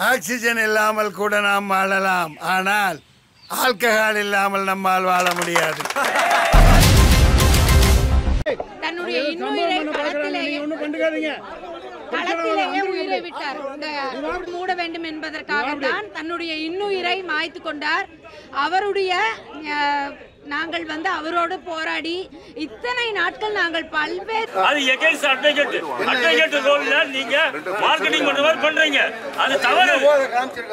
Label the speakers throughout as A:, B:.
A: Oxygen இல்லாமல் கூட நாம் வாழலாம், ஆனால் ஆல்கஹால் இல்லாமல் நம்மால் வாழ முடியாது.
B: தன்னுடைய இன்னுயிரை களத்திலேயே உயிரை விட்டார். மூட வேண்டும் என்பதற்காக தான் தன்னுடைய இன்னுயிரை மாய்த்து கொண்டார். அவருடைய நாங்கள் அவரோடு போராடி இத்தனை நாட்கள் நாங்கள் பல்வேறு
C: அது எகைன்ஸ்ட் அட்வொகேட் ரோல்ல நீங்க மார்க்கெட்டிங் பண்ற மாதிரி பண்றீங்க. அது தவறு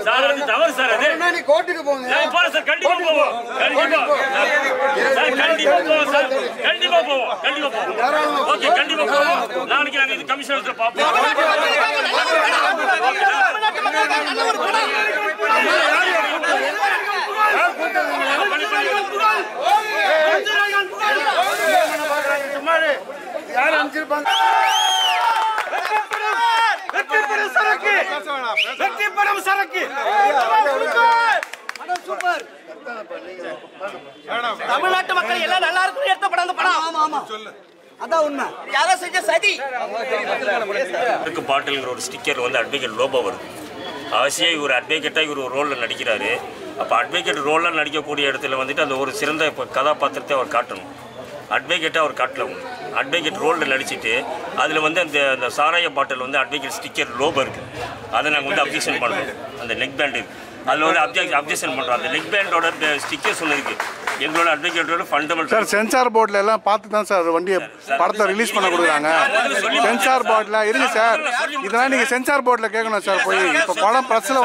C: சார், அது தவறு சார். அது
A: நீ கோர்ட்டுக்கு போங்க.
C: நான் போறேன் சார், கண்டிப்பா போவோம், கண்டிப்பா சார், கண்டிப்பா போவோம் சார், கண்டிப்பா போவோம், கண்டிப்பா போவோம். ஓகே, கண்டிப்பா போவோம். நாளைக்கு நாங்க இது கமிஷனர்ல பாப்போம்.
A: யார் அனுப்பிச்சிருப்பாங்க?
D: தமிழ்நாட்டு மக்கள் எல்லாம் நல்லா இருக்கும் எடுத்த படம் அந்த படம். ஆமா ஆமா அதான் உண்மை. யாரோ செஞ்ச சதி.
C: பாட்டில்ங்கிற ஒரு ஸ்டிக்கர் அட்வொகேட் லோபோ வருது. அவசியம் இவர் அட்வொகேட்டாக இவர் ஒரு ரோலில் நடிக்கிறாரு. அப்போ அட்வொகேட் ரோலில் நடிக்கக்கூடிய இடத்துல அந்த ஒரு சிறந்த கதாபாத்திரத்தை அவர் காட்டணும். அட்வொகேட்டாக அவர் காட்டல. அட்வொகேட் ரோலில் நடிச்சுட்டு அதில் அந்த சாராய பாட்டில் அட்வொகேட் ஸ்டிக்கர் லோபோ இருக்குது. அதை நாங்கள் அப்ஜெக்ஷன் பண்ணுறோம். அந்த நெக் பேண்ட் இருக்குது, அதில் அப்ஜெக்ஷன் பண்ணுறோம். அந்த நெக் பேண்டோட ஸ்டிக்கர்ஸ் ஒன்று இருக்குது. எங்களோட அட்வொகேட்டோட ஃபண்டமெண்டல்
E: சார் சென்சார் போர்டில் எல்லாம் பார்த்து தான் சார் வண்டியை படத்தை ரிலீஸ் பண்ண கொடுக்குறாங்க. சென்சார் போர்டில் இருங்க சார், இதெல்லாம் நீங்கள் சென்சார் போர்டில் கேட்கணும் சார். போய் இப்போ படம் ப்ரெஸ்ஸில்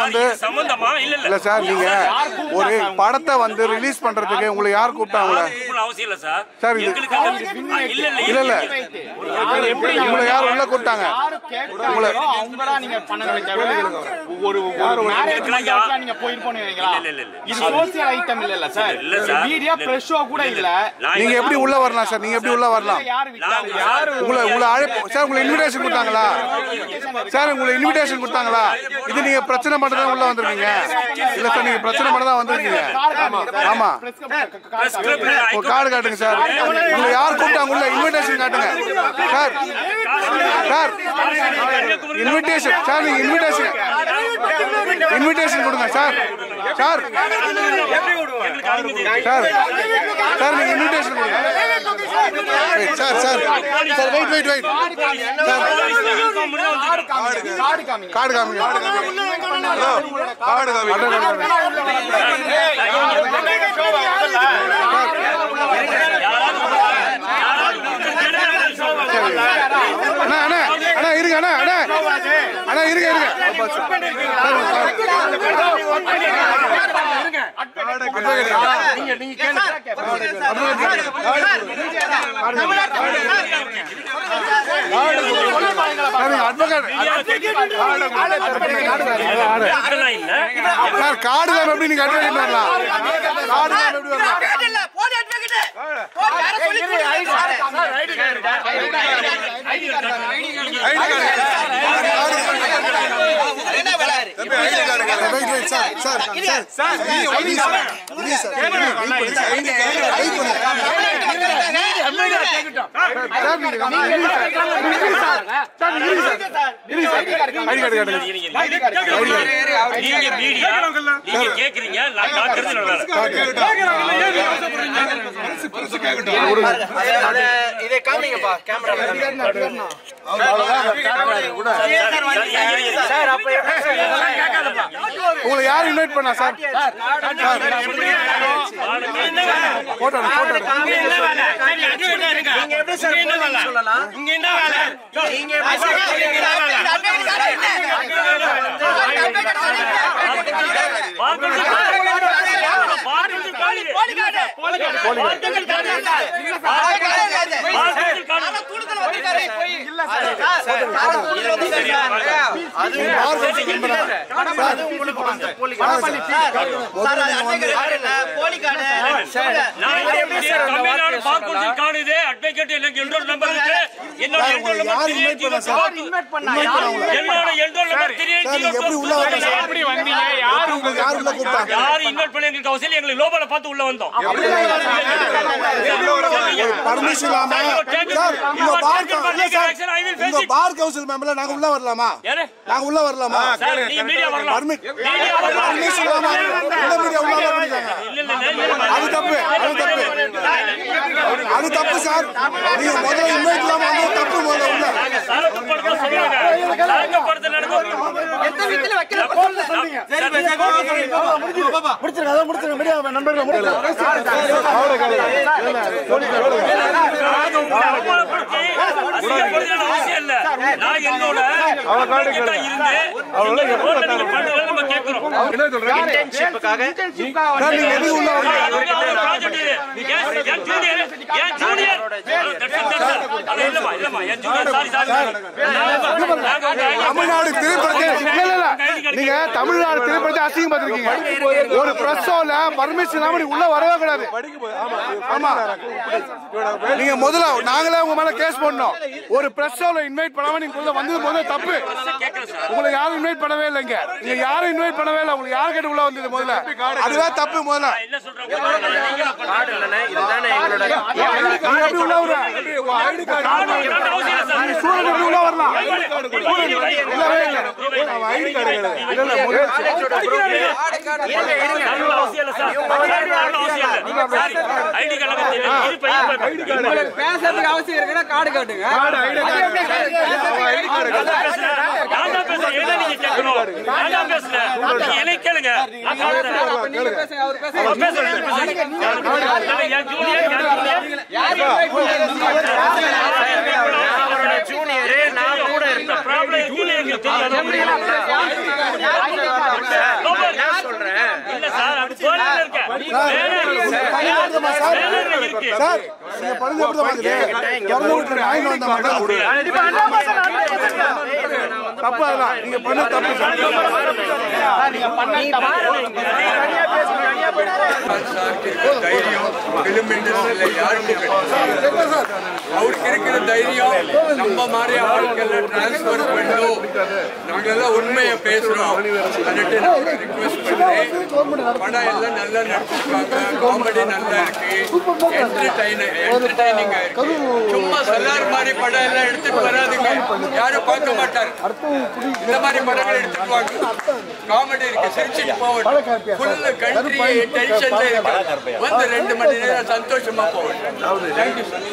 E: இல்லை சார், நீங்கள் ஒரு படத்தை ரிலீஸ் பண்ணுறதுக்கு உங்களை யார் கூப்பிட்டாங்கள?
C: அவசியம் இல்லை சார்.
E: சார் இது இல்லை இல்லை, உங்களை யார் உள்ள கூப்பிட்டாங்க? உங்களை நீங்க எப்படி உள்ள வரலாம் சார்? நீங்க எப்படி உள்ள வரலாம்? உங்களை அழைப்பு சார், உங்களை இன்விடேஷன் கொடுத்தாங்களா சார்? உங்களை இன்விடேஷன் கொடுத்தாங்களா? இது நீங்க பிரச்சனை மட்டும் தான் உள்ள வந்திருக்கீங்க. இல்ல சார், நீங்க பிரச்சனை மட்டும் தான் வந்திருக்கீங்க. ஆமா, கார்டு காட்டுங்க சார். உங்களை யார் கூப்பிட்டாங்க? உள்ள இன்விடேஷன் காட்டுங்க சார். சார் இன்விடேஷன் சார், நீங்க இன்விடேஷன் கொடுங்க சார். சார் சார் சார் நீங்க இன்விடேஷன் கொடுங்க sir. Sir sir wait wait wait sir, card காமிங்க. கார்டு காமிங்க. அண்ணா அண்ணா அண்ணா இருங்க, அண்ணா அண்ணா அண்ணா இருங்க இருங்க. கார்டு தான் எப்படி நீங்க அட்வொகேட் வரலாம்? கார்டு தான் எப்படி வரலாம்? உங்களை யார் இன்வைட் பண்ணா சார்? உங்களுக்கு யார் உள்ள கூப்பிட்டா?
C: யாரும் இன்வைட் பண்ணி எங்களுக்கு அவசியம் எங்களுக்கு லோபோல பார்த்து உள்ள வந்தோம்.
E: பர்மிஷன் இல்லாம சார் உங்க பார் கவுன்சில் மெம்பர்ல நாங்க உள்ள வரலாமா? நாங்க உள்ள வரலாமா?
C: நீங்க மீடியா வரலாம்.
E: பர்மிஷன் இல்லாம உள்ள மீடியா உள்ள வர முடியாது. அது தப்பு, அது தப்பு, அது தப்பு சார். நீங்க முதல்ல இன்வைட் இல்லாம வந்து தப்பு முதல்ல உள்ள
C: சரக்கு படத்தை சொல்லுங்க. சரக்கு படத்தை நடக்கும்.
D: எந்த வீட்ல வைக்கல போன்ல சொல்றீங்க. சரி முடிச்சிருங்க. அத முடிச்சிருங்க. மீடியா நண்பர்களே முடிச்சிருங்க.
C: அவசியம் இல்ல. நான் என்னோட அவகிட்ட இருந்து அவளோட ரோட்ல நீங்க பண்ணுங்க நம்ம கேக்குறோம்.
E: என்ன சொல்றீங்க?
D: இன்டர்ன்ஷிப்காக
E: நீங்க எது உள்ள வரீங்க? தமிழ்நாடு திரைப்படத்தை நீங்க தமிழ்நாடு திரைப்படத்தை அசிங்கம் பார்த்திருக்கீங்க. ஒரு பிரஸ்ஸோல பர்மிஷன் இல்லாம நீங்க உள்ள வரவே கூடாது. ஆமா, நீங்க முதல்ல நாங்களே உங்க மேல கேஸ் பண்ணோம். ஒரு பிரஸ்ஸோல இன்வைட் பண்ணாம நீங்க உள்ள வந்தது முதல்ல தப்பு. உங்களை யாரும் இன்வைட் பண்ணவே இல்லைங்க. நீங்க யாரும் இன்வைட் பண்ணவே இல்லை. உங்களுக்கு யாரு கேட்டு உள்ள வந்தது முதல்ல அதுவே தப்பு. முதல்ல
D: பேசுறதுக்கு அவசியம் இருக்குன்னா கார்டு காட்டுங்க.
E: தப்பு அதெல்லாம் நீங்க பண்ண தப்பு சார்.
F: அவருக்கு இருக்கிற தைரியம் நம்ம மாதிரி ஆட்கள் டிரான்ஸ்பர் பண்ணோம். நாங்கெல்லாம் உண்மையை பேசுறோம். ரிக்வெஸ்ட் பண்றேன். படம் எல்லாம் நல்லா நடிச்சிருக்காங்க. காமெடி நல்லா இருக்கு. என்டர்டைனிங்கா இருக்கு. சும்மா சலார் மாதிரி படம் எல்லாம் எடுத்துட்டு வராதுங்க. யாரும் பார்க்க மாட்டாரு. இந்த மாதிரி படங்கள் எடுத்துட்டு வாங்க. காமெடி இருக்கு. சிரிச்சுட்டு போகட்டும். ஃபுல் கண்ட்ரி டென்ஷன்ல இருக்கு. வந்து 2 மணி நேரம் சந்தோஷமா போகட்டும். Thank you sir.